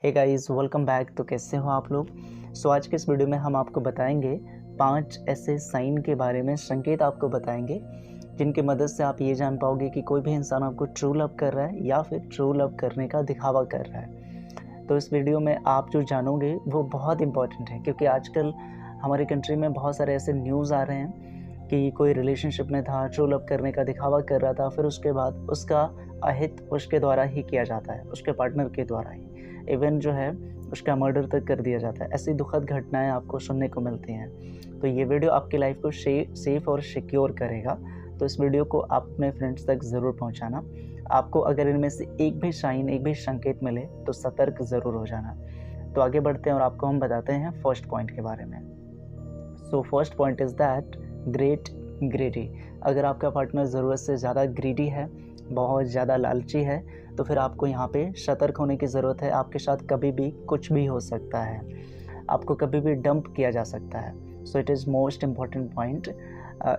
Hey guys, welcome back. तो कैसे हो आप लोग। आज के इस वीडियो में हम आपको बताएंगे 5 ऐसे साइन के बारे में, संकेत आपको बताएंगे जिनकी मदद से आप ये जान पाओगे कि कोई भी इंसान आपको ट्रू लव कर रहा है या फिर ट्रू लव करने का दिखावा कर रहा है। तो इस वीडियो में आप जो जानोगे वो बहुत इंपॉर्टेंट है, क्योंकि आजकल हमारी कंट्री में बहुत सारे ऐसे न्यूज़ आ रहे हैं कि कोई रिलेशनशिप में था, ट्रू लव करने का दिखावा कर रहा था, फिर उसके बाद उसका अहित उसके द्वारा ही किया जाता है, उसके पार्टनर के द्वारा ही। इवन जो है उसका मर्डर तक कर दिया जाता है। ऐसी दुखद घटनाएं आपको सुनने को मिलती हैं। तो ये वीडियो आपकी लाइफ को सेफ और सिक्योर करेगा। तो इस वीडियो को आप अपने फ्रेंड्स तक ज़रूर पहुंचाना। आपको अगर इनमें से एक भी साइन, एक भी संकेत मिले तो सतर्क ज़रूर हो जाना। तो आगे बढ़ते हैं और आपको हम बताते हैं फर्स्ट पॉइंट के बारे में। So first point is that greedy. अगर आपका पार्टनर ज़रूरत से ज़्यादा ग्रीडी है, बहुत ज़्यादा लालची है, तो फिर आपको यहाँ पे सतर्क होने की ज़रूरत है। आपके साथ कभी भी कुछ भी हो सकता है, आपको कभी भी डंप किया जा सकता है। So it is most important point.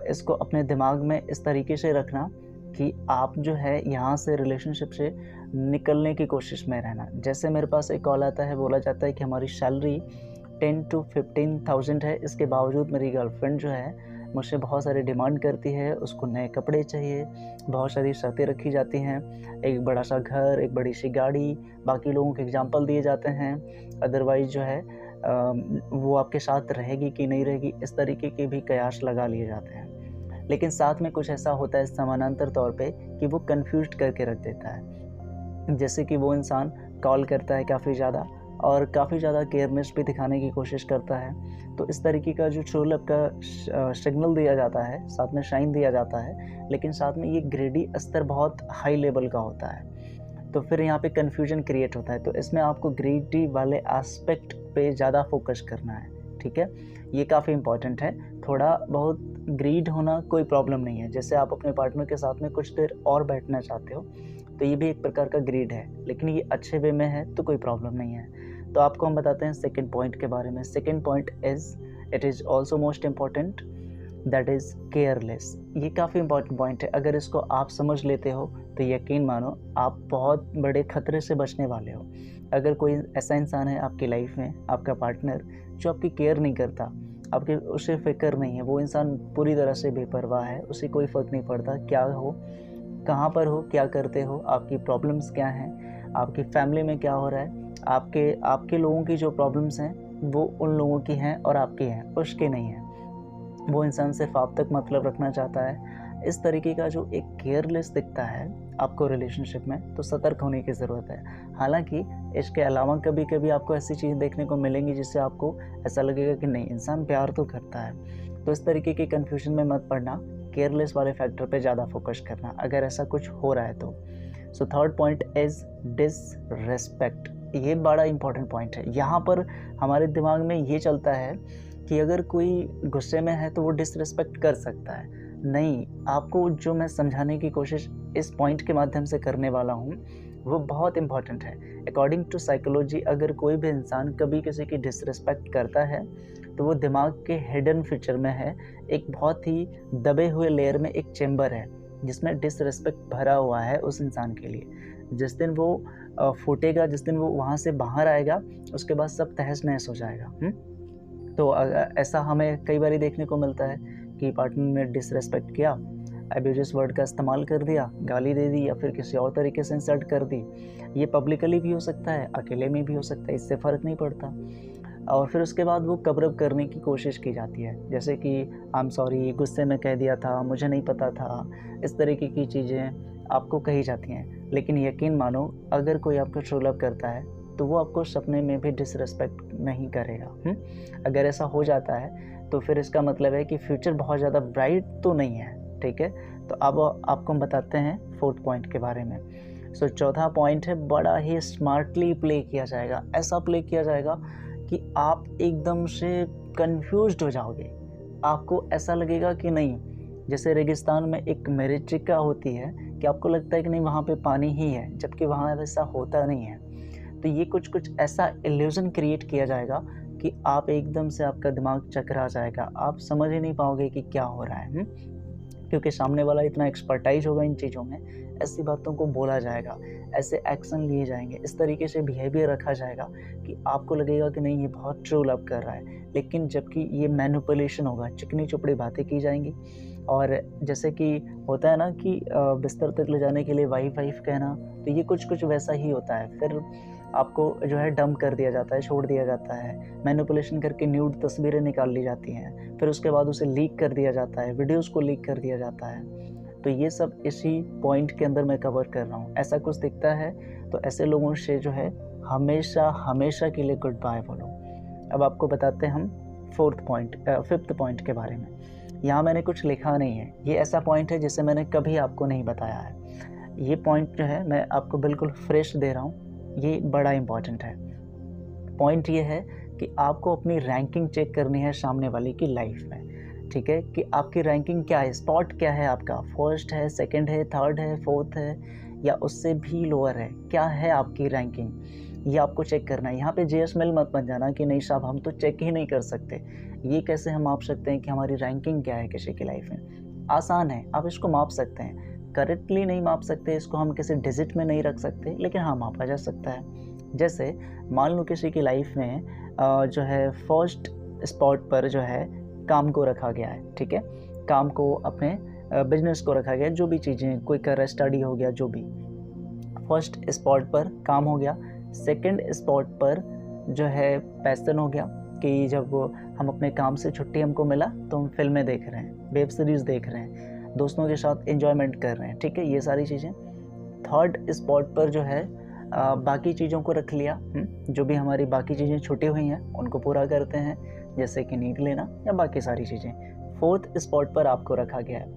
इसको अपने दिमाग में इस तरीके से रखना कि आप जो है यहाँ से रिलेशनशिप से निकलने की कोशिश में रहना। जैसे मेरे पास एक कॉल आता है, बोला जाता है कि हमारी सैलरी 10 to 15,000 है, इसके बावजूद मेरी गर्लफ्रेंड जो है मुझसे बहुत सारी डिमांड करती है। उसको नए कपड़े चाहिए, बहुत सारी शर्तें रखी जाती हैं, एक बड़ा सा घर, एक बड़ी सी गाड़ी, बाकी लोगों के एग्जाम्पल दिए जाते हैं। अदरवाइज़ जो है वो आपके साथ रहेगी कि नहीं रहेगी, इस तरीके के भी कयास लगा लिए जाते हैं। लेकिन साथ में कुछ ऐसा होता है समानांतर तौर पे कि वो कन्फ्यूज करके रख देता है। जैसे कि वो इंसान कॉल करता है काफ़ी ज़्यादा और काफ़ी ज़्यादा केयरनेस भी दिखाने की कोशिश करता है। तो इस तरीके का जो ट्रू लव का सिग्नल दिया जाता है, साथ में शाइन दिया जाता है, लेकिन साथ में ये ग्रेडी स्तर बहुत हाई लेवल का होता है। तो फिर यहाँ पे कन्फ्यूजन क्रिएट होता है। तो इसमें आपको ग्रेडी वाले एस्पेक्ट पे ज़्यादा फोकस करना है, ठीक है। ये काफ़ी इंपॉर्टेंट है। थोड़ा बहुत ग्रीड होना कोई प्रॉब्लम नहीं है। जैसे आप अपने पार्टनर के साथ में कुछ देर और बैठना चाहते हो, तो ये भी एक प्रकार का ग्रीड है, लेकिन ये अच्छे वे में है तो कोई प्रॉब्लम नहीं है। तो आपको हम बताते हैं सेकंड पॉइंट के बारे में। Second point it is also most important, that is careless. ये काफ़ी इंपॉर्टेंट पॉइंट है। अगर इसको आप समझ लेते हो तो यकीन मानो आप बहुत बड़े खतरे से बचने वाले हो। अगर कोई ऐसा इंसान है आपकी लाइफ में, आपका पार्टनर, जो आपकी केयर नहीं करता, आपके उसे फिक्र नहीं है, वो इंसान पूरी तरह से बेपरवाह है, उसे कोई फ़र्क नहीं पड़ता क्या हो, कहाँ पर हो, क्या करते हो, आपकी प्रॉब्लम्स क्या हैं, आपकी फैमिली में क्या हो रहा है, आपके लोगों की जो प्रॉब्लम्स हैं वो उन लोगों की हैं और आपकी हैं, उसके नहीं हैं। वो इंसान सिर्फ आप तक मतलब रखना चाहता है। इस तरीके का जो एक केयरलेस दिखता है आपको रिलेशनशिप में, तो सतर्क होने की ज़रूरत है। हालांकि इसके अलावा कभी कभी आपको ऐसी चीज़ देखने को मिलेंगी जिससे आपको ऐसा लगेगा कि नहीं, इंसान प्यार तो करता है। तो इस तरीके के कन्फ्यूजन में मत पड़ना, केयरलेस वाले फैक्टर पे ज़्यादा फोकस करना अगर ऐसा कुछ हो रहा है तो। So third point is disrespect. ये बड़ा इंपॉर्टेंट पॉइंट है। यहाँ पर हमारे दिमाग में ये चलता है कि अगर कोई गुस्से में है तो वो डिसरेस्पेक्ट कर सकता है। नहीं, आपको जो मैं समझाने की कोशिश इस पॉइंट के माध्यम से करने वाला हूँ वो बहुत इंपॉर्टेंट है। अकॉर्डिंग टू साइकोलॉजी, अगर कोई भी इंसान कभी किसी की डिसरेस्पेक्ट करता है तो वो दिमाग के हिडन फीचर में है, एक बहुत ही दबे हुए लेयर में एक चेम्बर है जिसमें डिसरेस्पेक्ट भरा हुआ है उस इंसान के लिए। जिस दिन वो फूटेगा, जिस दिन वो वहाँ से बाहर आएगा, उसके बाद सब तहस नहस हो जाएगा। तो ऐसा हमें कई बार देखने को मिलता है कि पार्टनर ने डिसरेस्पेक्ट किया, अब्यूजिव वर्ड का इस्तेमाल कर दिया, गाली दे दी या फिर किसी और तरीके से इंसल्ट कर दी। ये पब्लिकली भी हो सकता है, अकेले में भी हो सकता है, इससे फ़र्क नहीं पड़ता। और फिर उसके बाद वो कवर अप करने की कोशिश की जाती है, जैसे कि आई एम सॉरी, गुस्से में कह दिया था, मुझे नहीं पता था, इस तरीके की चीज़ें आपको कही जाती हैं। लेकिन यकीन मानो, अगर कोई आपको ट्रू लव करता है तो वो आपको सपने में भी डिसरेस्पेक्ट नहीं करेगा। अगर ऐसा हो जाता है तो फिर इसका मतलब है कि फ्यूचर बहुत ज़्यादा ब्राइट तो नहीं है, ठीक है। तो अब आपको हम बताते हैं फोर्थ पॉइंट के बारे में। सो चौथा पॉइंट है, बड़ा ही स्मार्टली प्ले किया जाएगा। ऐसा प्ले किया जाएगा कि आप एकदम से कंफ्यूज्ड हो जाओगे। आपको ऐसा लगेगा कि नहीं, जैसे रेगिस्तान में एक मरीचिका होती है कि आपको लगता है कि नहीं वहाँ पे पानी ही है, जबकि वहाँ वैसा होता नहीं है। तो ये कुछ ऐसा इल्यूजन क्रिएट किया जाएगा कि आप एकदम से, आपका दिमाग चकरा जाएगा, आप समझ ही नहीं पाओगे कि क्या हो रहा है। क्योंकि सामने वाला इतना एक्सपर्टाइज होगा इन चीज़ों में, ऐसी बातों को बोला जाएगा, ऐसे एक्शन लिए जाएंगे, इस तरीके से बिहेवियर रखा जाएगा कि आपको लगेगा कि नहीं ये बहुत ट्रू लव कर रहा है, लेकिन जबकि ये मैनिपुलेशन होगा, चिकनी चुपड़ी बातें की जाएंगी। और जैसे कि होता है ना कि बिस्तर तक ले जाने के लिए वाइफ वाइफ कहना, तो ये कुछ कुछ वैसा ही होता है। फिर आपको जो है डंप कर दिया जाता है, छोड़ दिया जाता है, मैनिपुलेशन करके न्यूड तस्वीरें निकाल ली जाती हैं, फिर उसके बाद उसे लीक कर दिया जाता है, वीडियोस को लीक कर दिया जाता है। तो ये सब इसी पॉइंट के अंदर मैं कवर कर रहा हूँ। ऐसा कुछ दिखता है तो ऐसे लोगों से जो है हमेशा हमेशा के लिए गुड बाय बोलो। अब आपको बताते हैं हम फिफ्थ पॉइंट के बारे में। यहाँ मैंने कुछ लिखा नहीं है, ये ऐसा पॉइंट है जिसे मैंने कभी आपको नहीं बताया है। ये पॉइंट जो है मैं आपको बिल्कुल फ्रेश दे रहा हूँ, ये बड़ा इम्पॉर्टेंट है। पॉइंट ये है कि आपको अपनी रैंकिंग चेक करनी है सामने वाले की लाइफ में, ठीक है, कि आपकी रैंकिंग क्या है, स्पॉट क्या है आपका, फर्स्ट है, सेकंड है, थर्ड है, फोर्थ है, या उससे भी लोअर है, क्या है आपकी रैंकिंग, ये आपको चेक करना है। यहाँ पे जेएसएमएल मत बन जाना कि नहीं साहब हम तो चेक ही नहीं कर सकते। ये कैसे हम माप सकते हैं कि हमारी रैंकिंग क्या है किसी की लाइफ में? आसान है, आप इसको माप सकते हैं। करेक्टली नहीं माप सकते, इसको हम किसी डिजिट में नहीं रख सकते, लेकिन हाँ मापा जा सकता है। जैसे मान लो किसी की लाइफ में जो है फर्स्ट स्पॉट पर जो है काम को रखा गया है, ठीक है, काम को, अपने बिजनेस को रखा गया, जो भी चीज़ें कोई कर रहा है, स्टडी हो गया, जो भी। फर्स्ट स्पॉट पर काम हो गया, सेकंड स्पॉट पर जो है पैशन हो गया कि जब हम अपने काम से छुट्टी हमको मिला तो हम फिल्में देख रहे हैं, वेब सीरीज़ देख रहे हैं, दोस्तों के साथ एंजॉयमेंट कर रहे हैं, ठीक है, ये सारी चीज़ें। थर्ड स्पॉट पर जो है बाकी चीज़ों को रख लिया, जो भी हमारी बाकी चीज़ें छुटी हुई हैं उनको पूरा करते हैं, जैसे कि नींद लेना या बाकी सारी चीज़ें। फोर्थ स्पॉट पर आपको रखा गया है,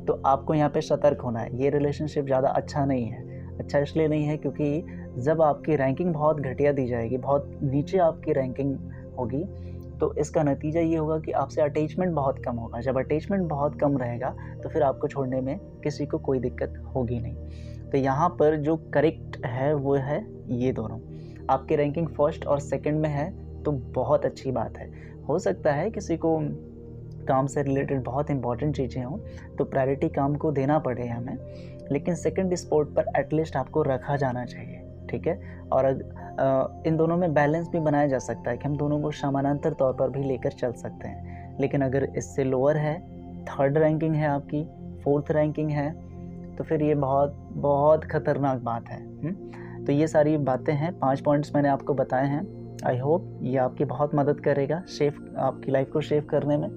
तो आपको यहाँ पे सतर्क होना है। ये रिलेशनशिप ज़्यादा अच्छा नहीं है। अच्छा इसलिए नहीं है क्योंकि जब आपकी रैंकिंग बहुत घटिया दी जाएगी, बहुत नीचे आपकी रैंकिंग होगी, तो इसका नतीजा ये होगा कि आपसे अटैचमेंट बहुत कम होगा। जब अटैचमेंट बहुत कम रहेगा तो फिर आपको छोड़ने में किसी को कोई दिक्कत होगी नहीं। तो यहाँ पर जो करेक्ट है वो है ये दोनों। आपकी रैंकिंग फर्स्ट और सेकंड में है तो बहुत अच्छी बात है। हो सकता है किसी को काम से रिलेटेड बहुत इंपॉर्टेंट चीज़ें हों तो प्रायोरिटी काम को देना पड़े हमें, लेकिन सेकंड स्पॉट पर एटलीस्ट आपको रखा जाना चाहिए, ठीक है। और इन दोनों में बैलेंस भी बनाया जा सकता है कि हम दोनों को समानांतर तौर पर भी लेकर चल सकते हैं। लेकिन अगर इससे लोअर है, थर्ड रैंकिंग है आपकी, फोर्थ रैंकिंग है, तो फिर ये बहुत बहुत ख़तरनाक बात है। तो ये सारी बातें हैं, 5 पॉइंट्स मैंने आपको बताए हैं। आई होप ये आपकी बहुत मदद करेगा आपकी लाइफ को सेव करने में।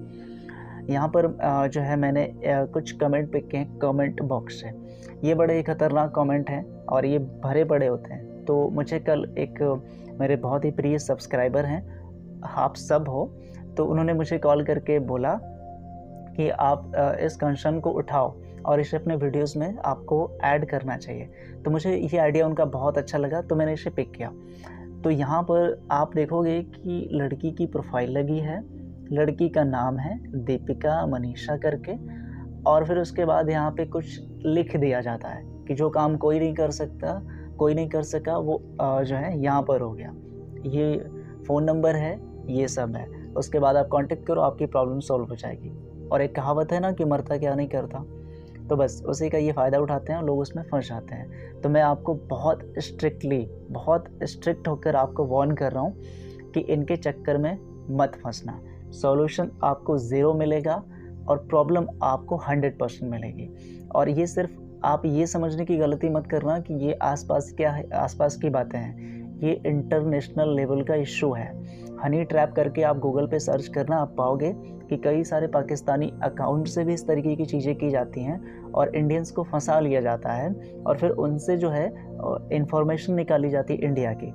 यहाँ पर जो है मैंने कुछ कमेंट पिके हैं कमेंट बॉक्स से। ये बड़े ही ख़तरनाक कमेंट हैं और ये भरे पड़े होते हैं। तो मुझे कल एक मेरे बहुत ही प्रिय सब्सक्राइबर हैं, आप सब हो, तो उन्होंने मुझे कॉल करके बोला कि आप इस कंसर्न को उठाओ और इसे अपने वीडियोस में आपको ऐड करना चाहिए। तो मुझे ये आइडिया उनका बहुत अच्छा लगा, तो मैंने इसे पिक किया। तो यहाँ पर आप देखोगे कि लड़की की प्रोफाइल लगी है, लड़की का नाम है दीपिका मनीषा करके, और फिर उसके बाद यहाँ पे कुछ लिख दिया जाता है कि जो काम कोई नहीं कर सका वो जो है यहाँ पर हो गया, ये फ़ोन नंबर है, ये सब है। उसके बाद आप कांटेक्ट करो, आपकी प्रॉब्लम सॉल्व हो जाएगी। और एक कहावत है ना कि मरता क्या नहीं करता, तो बस उसी का ये फ़ायदा उठाते हैं और लोग उसमें फंस जाते हैं। तो मैं आपको बहुत स्ट्रिक्ट होकर आपको वार्न कर रहा हूँ कि इनके चक्कर में मत फंसना। सॉल्यूशन आपको 0 मिलेगा और प्रॉब्लम आपको 100% मिलेगी। और ये सिर्फ आप ये समझने की गलती मत करना कि ये आसपास की बातें हैं, ये इंटरनेशनल लेवल का इशू है। हनी ट्रैप करके आप गूगल पे सर्च करना, आप पाओगे कि कई सारे पाकिस्तानी अकाउंट से भी इस तरीके की चीज़ें की जाती हैं और इंडियंस को फंसा लिया जाता है और फिर उनसे जो है इंफॉर्मेशन निकाली जाती है इंडिया की।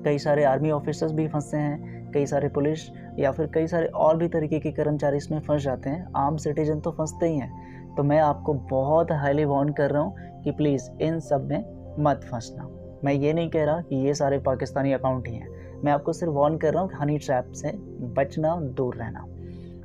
कई सारे आर्मी ऑफिसर्स भी फंसे हैं, कई सारे पुलिस या फिर कई सारे और भी तरीके के कर्मचारी इसमें फंस जाते हैं। आम सिटीजन तो फंसते ही हैं। तो मैं आपको बहुत हाईली वार्न कर रहा हूँ कि प्लीज़ इन सब में मत फंसना। मैं ये नहीं कह रहा कि ये सारे पाकिस्तानी अकाउंट ही हैं, मैं आपको सिर्फ वार्न कर रहा हूँ कि हनी ट्रैप से बचना, दूर रहना।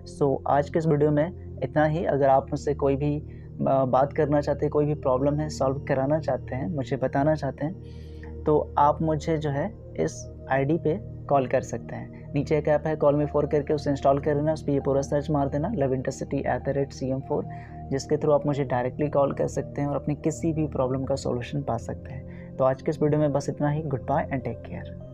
सो आज के इस वीडियो में इतना ही। अगर आप मुझसे कोई भी बात करना चाहते हैं, कोई भी प्रॉब्लम है सॉल्व कराना चाहते हैं, मुझे बताना चाहते हैं, तो आप मुझे जो है इस आईडी पे कॉल कर सकते हैं। नीचे एक ऐप है कॉल मी 4 करके, उसे इंस्टॉल कर लेना, उस पर ये पूरा सर्च मार देना laveintercity@cm4, जिसके थ्रू आप मुझे डायरेक्टली कॉल कर सकते हैं और अपनी किसी भी प्रॉब्लम का सॉल्यूशन पा सकते हैं। तो आज के इस वीडियो में बस इतना ही। Goodbye and take care.